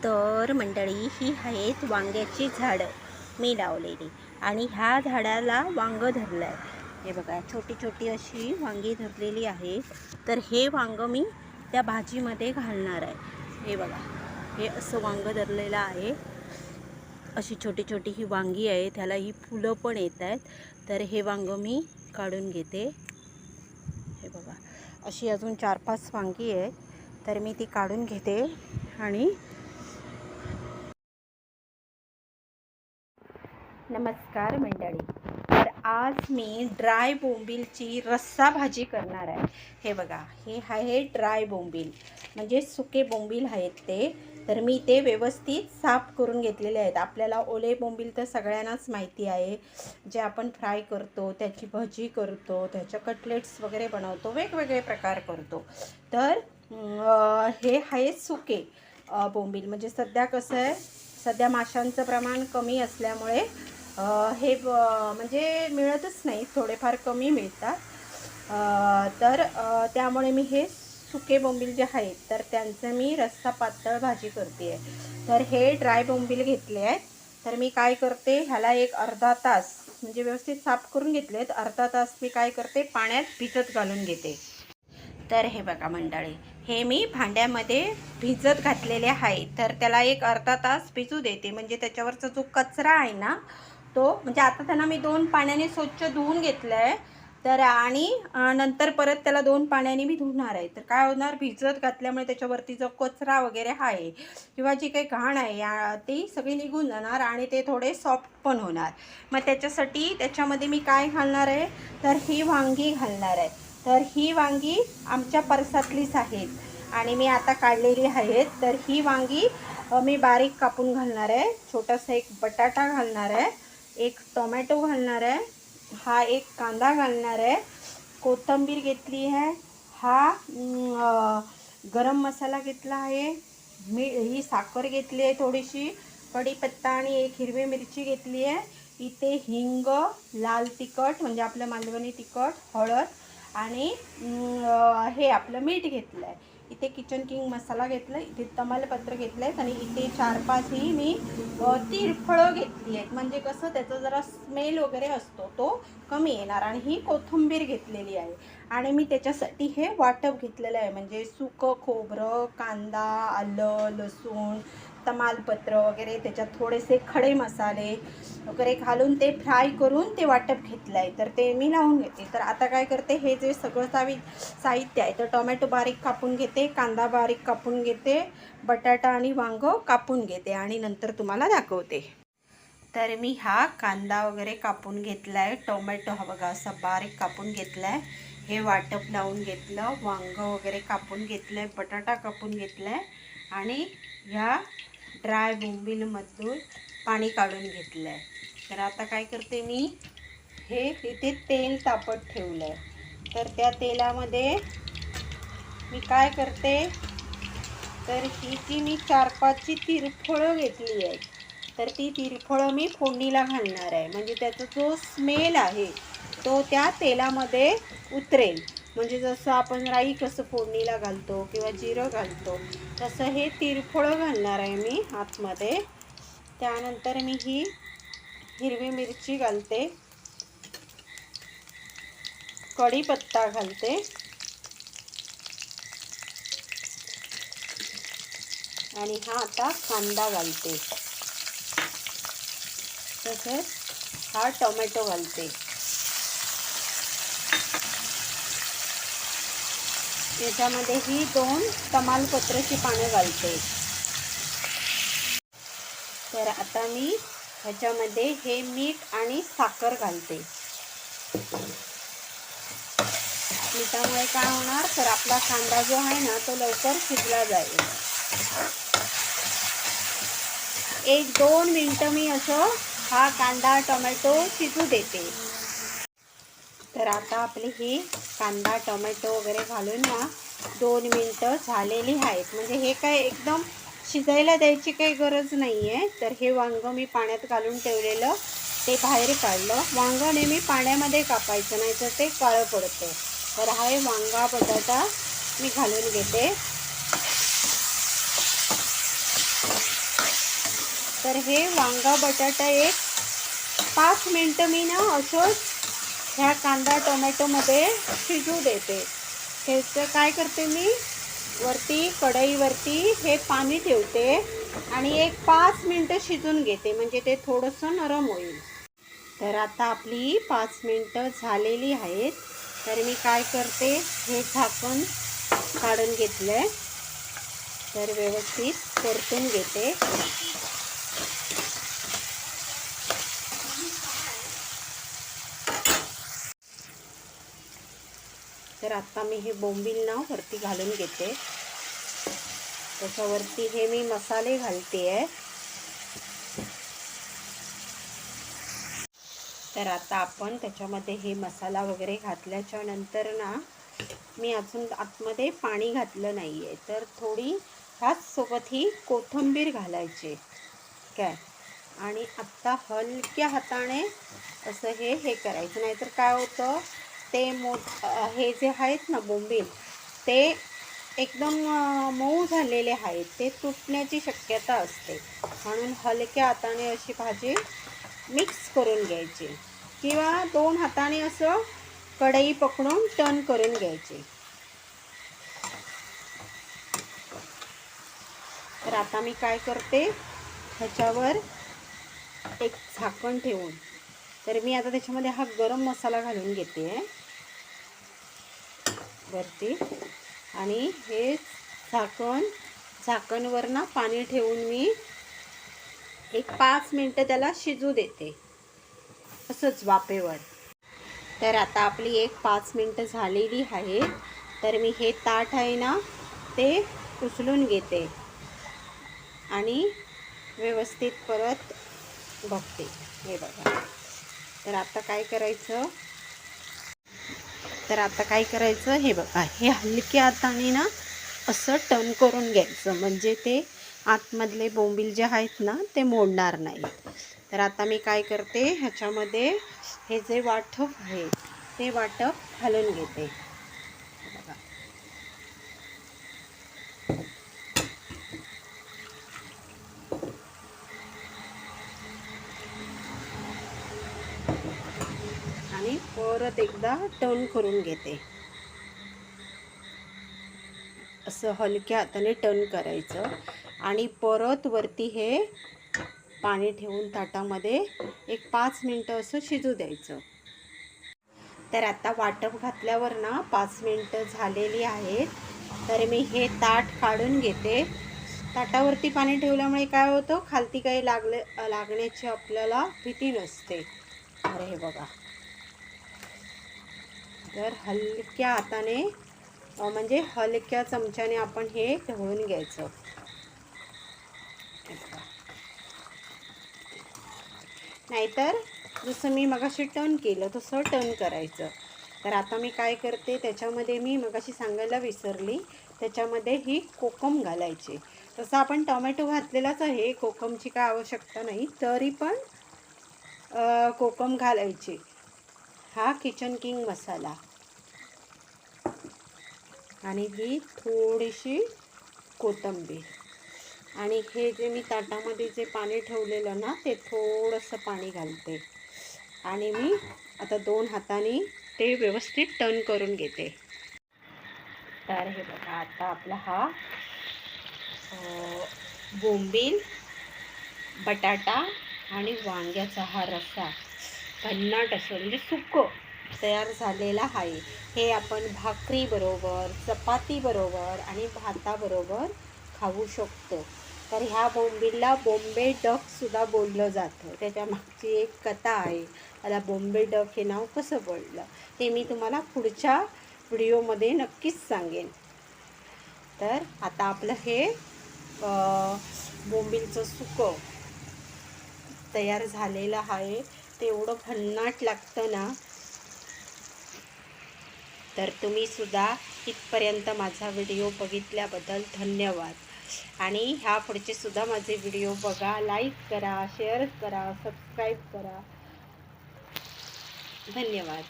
तर मंडळी ही आहेत वांग्याची झाडं मी लावलेली आणि ह्या झाडाला वांगं धरलं आहे. हे बघा छोटी छोटी अशी वांगी धरलेली आहेत. तर हे वांगं मी त्या भाजीमध्ये घालणार आहे. हे बघा हे असं वांगं धरलेलं आहे. अशी छोटी छोटी ही वांगी आहे, त्याला ही फुलं पण येत आहेत. तर हे वांगं मी काढून घेते. हे बघा अशी अजून 4-5 वांगी आहेत. तर मी ती काढून घेते आणि नमस्कार मंडळी. तर आज मी ड्राय बोंबीलची रस्सा भाजी करणार आहे. हे बघा हे आहे ड्राय बोंबील, म्हणजे सुके बोंबील आहेत ते. तर मी ते व्यवस्थित साफ करून घेतलेले आहेत. आपल्याला ओले बोंबील तर सगळ्यांनाच माहिती आहे, जे आपण फ्राय करतो, त्याची भजी करतो, त्याच्या कटलेट्स वगैरे बनवतो, वेगवेगळे प्रकार करतो. तर हे आहे सुके बोंबील. म्हणजे सध्या कसं आहे, सध्या माशांचं प्रमाण कमी असल्यामुळे हे म्हणजे मिळतच नाही, थोडेफार कमी मिळतात. तर त्यामुळे मी हे सुके बोंबील जे आहेत तर त्यांचं मी रस्सा पातळ भाजी करते आहे. तर हे ड्राय बोंबील घेतले आहेत. तर मी काय करते, ह्याला एक अर्धा तास म्हणजे व्यवस्थित साफ करून घेतलेत. अर्धा तास मी काय करते, पाण्यात भिजत घालून घेते. तर हे बघा मंडळी, हे मी भांड्यामध्ये भिजत घातलेले आहे. तर त्याला एक अर्धा तास भिजू देते. म्हणजे त्याच्यावरचा जो कचरा आहे ना तो, म्हणजे आता त्यांना मी 2 पाण्याने स्वच्छ धुवून घेतलं आहे. तर आणि नंतर परत त्याला 2 पाण्याने मी धुणार आहे. तर काय होणार, भिजत घातल्यामुळे त्याच्यावरती जो कचरा वगैरे आहे किंवा जी काही घाण आहे ती सगळी निघून जाणार आणि ते थोडे सॉफ्ट पण होणार. मग त्याच्यासाठी त्याच्यामध्ये मी काय घालणार आहे, तर ही वांगी घालणार आहे. तर ही वांगी आमच्या परसातलीच आहेत आणि मी आता काढलेली आहेत. तर ही वांगी मी बारीक कापून घालणार आहे. छोटासा एक बटाटा घालणार आहे, एक टोमॅटो घालणार आहे, हा एक कांदा घालणार आहे, कोथिंबीर घेतली आहे, हा गरम मसाला घेतला आहे, ही साखर घेतली आहे थोडीशी, कढीपत्ता आणि एक हिरवी मिरची घेतली आहे. इथे हिंग, लाल तिखट म्हणजे आपलं मालवणी तिखट, हळद आणि हे आपलं मीठ घेतलं आहे. इथे किचन किंग मसाला घेतला आहे, इथे तमालपत्र घेतलं आहे आणि इथे 4-5 ही मी तिरफळं घेतली आहेत. म्हणजे कसं त्याचा जरा स्मेल वगैरे असतो तो कमी येणार. आणि ही कोथिंबीर घेतलेली आहे आणि मी त्याच्यासाठी हे वाटप घेतलेलं आहे. म्हणजे सुकं खोबरं, कांदा, आलं, लसूण, तमालपत्र वगैरे, त्याच्यात थोडेसे खडे मसाले वगैरे घालून ते फ्राय करून ते वाटप घेतलं आहे. तर ते मी लावून घेते. तर आता काय करते, हे जे सगळं साहित्य आहे, तर टोमॅटो बारीक कापून घेते, कांदा बारीक कापून घेते, बटाटा आणि वांगं कापून घेते आणि नंतर तुम्हाला दाखवते. तर मी हा कांदा वगैरे कापून घेतला आहे, टोमॅटो हा बघा असा बारीक कापून घेतला आहे, हे वाटप लावून घेतलं, वांगं वगैरे कापून घेतलं आहे, बटाटा कापून घेतला आहे आणि ह्या ड्राय बोंबीलमधून पाणी काढून घेतलं आहे. तर आता काय करते, मी हे इथे तेल तापत ठेवलं आहे. तर त्या तेलामध्ये मी काय करते, तर ही जी मी 4-5 तिरफळं घेतली आहेत, तर ती तिरफळं मी फोडणीला घालणार आहे. म्हणजे त्याचा जो स्मेल आहे तो त्या तेलामध्ये उतरेल. म्हणजे जसं आपण राई कसं फोडणीला घालतो किंवा जिरं घालतो, तसं हे तिरफळं घालणार आहे मी आतमध्ये. त्यानंतर मी ही हिरवी मिरची घालते, कढीपत्ता घालते आणि हा आता कांदा घालते, तसेच हा टोमॅटो घालते. याच्यामध्ये ही 2 तमालपत्राची पानं घालते. तर आता मी ह्याच्यामध्ये हे मीठ आणि साखर घालते. मिठामुळे काय होणार, तर आपला कांदा जो आहे ना तो लवकर शिजला जाईल. 1-2 मिनटं मी असं हा कांदा टोमॅटो शिजू देते. तर आता आपली ही कांदा टोमॅटो वगैरे घालून ना 2 मिनटं झालेली आहेत. म्हणजे हे काय एकदम शिजायला द्यायची काही गरज नाही आहे. तर हे वांगं मी पाण्यात घालून ठेवलेलं ते बाहेर काढलं. वांगं नेहमी पाण्यामध्ये कापायचं, नाही तर ते काळं पडतं. तर हा वांगा बटाटा मी घालून घेते. तर हे वांगा बटाटा एक 5 मिनटं मी ना असंच ह्या कांदा टोमॅटोमध्ये शिजू देते. ह्याचं काय करते मी, वरती कढईवरती हे पाणी ठेवते आणि एक 5 मिनटं शिजून घेते, म्हणजे ते थोडंसं नरम होईल. तर आता आपली 5 मिनटं झालेली आहेत. तर मी काय करते, हे झाकण काढून घेतलं आहे. तर व्यवस्थित परतून घेते. तर आता मी हे बोंबील ना वरती घालून घेते. त्याच्यावरती हे मी मसाले घालते आहे. तर आता आपण त्याच्यामध्ये हे मसाला वगैरे घातल्याच्या नंतर ना मी अजून आतमध्ये पाणी घातलं नाही आहे. तर थोडी ह्याचसोबत ही कोथिंबीर घालायची काय, आणि आत्ता हलक्या हाताने असं हे करायचं, नाहीतर काय होतं, ते हे जे आहेत ना बोंबील, ते एकदम मऊ झालेले आहेत, ते तुटण्याची शक्यता असते. म्हणून हलक्या हाताने अशी भाजी मिक्स करून घ्यायची, किंवा 2 हाताने असं कढई पकडून टर्न करून घ्यायची. तर आता मी काय करते, ह्याच्यावर एक झाकण ठेवून, तर मी आता त्याच्यामध्ये हा गरम मसाला घालून घेते वरती, आणि हे झाकणवर ना पाणी ठेवून मी एक 5 मिनटं त्याला शिजू देते असंच वाफेवर. तर आता आपली एक 5 मिनटं झालेली आहे. तर मी हे ताट आहे ना ते उचलून घेते आणि व्यवस्थित परत बघते. हे बघा. तर आता काय करायचं, हे बघा, हे हलक्या हाताने ना असं टर्न करून घ्यायचं, म्हणजे ते आतमधले बोंबील जे आहेत ना ते मोडणार नाही. तर आता मी काय करते, ह्याच्यामध्ये हे जे वाटप आहे ते वाटप घालून घेते. बघा. आणि परत एकदा टर्न करून घेते. असं हलक्या हाताने टर्न करायचं आणि परत वरती हे पाणी ठेवून ताटामध्ये एक 5 मिनटं असं शिजू द्यायचं. तर आता वाटप घातल्यावर ना 5 मिनटं झालेली आहेत. तर मी हे ताट काढून घेते. ताटावरती पाणी ठेवल्यामुळे काय होतं, खालती काही लागण्याची आपल्याला भीती नसते. तर हे बघा, तर हलक्या हाताने म्हणजे हलक्या चमच्याने आपण हे ढवळून घ्यायचं. नाहीतर जसं मी मगाशी टर्न केलं तसं टर्न करायचं. तर आता मी काय करते, त्याच्यामध्ये मी मगाशी सांगायला विसरली, त्याच्यामध्ये ही कोकम घालायची. तसं आपण टोमॅटो घातलेलाच आहे, कोकमची काय आवश्यकता नाही, तरी पण कोकम घालायची. हा किचन किंग मसाला, आणि ही थोडीशी कोथिंबीर, आणि हे जे मी ताटामध्ये जे पाणी ठेवलेलं ना ते थोडंसं पाणी घालते, आणि मी आता 2 हातांनी ते व्यवस्थित टर्न करून घेते. तर हे बघा, आता आपला हा बोंबील, बटाटा आणि वांग्याचा हा रस्सा भन्नाट असं म्हणजे सुक्कं तयार झालेला आहे. हे आपण भाकरी बरोबर, चपाती बरोबर आणि भाताबरोबर खाऊ शकतो. तर ह्या बोंबीलला बॉम्बे डकसुद्धा बोललं जातं. त्याच्यामागची एक कथा आहे, त्याला बॉम्बे डक हे नाव कसं पडलं ते मी तुम्हाला पुढच्या व्हिडिओमध्ये नक्कीच सांगेन. तर आता आपलं हे बोंबीलचं सुकं तयार झालेलं आहे. ते एवढं भन्नाट लागतं ना. तर तुम्हीसुद्धा इथपर्यंत माझा व्हिडिओ बघितल्याबद्दल धन्यवाद. आणि ह्या पुढचेसुद्धा माझे व्हिडिओ बघा, लाईक करा, शेअर करा, सबस्क्राईब करा. धन्यवाद.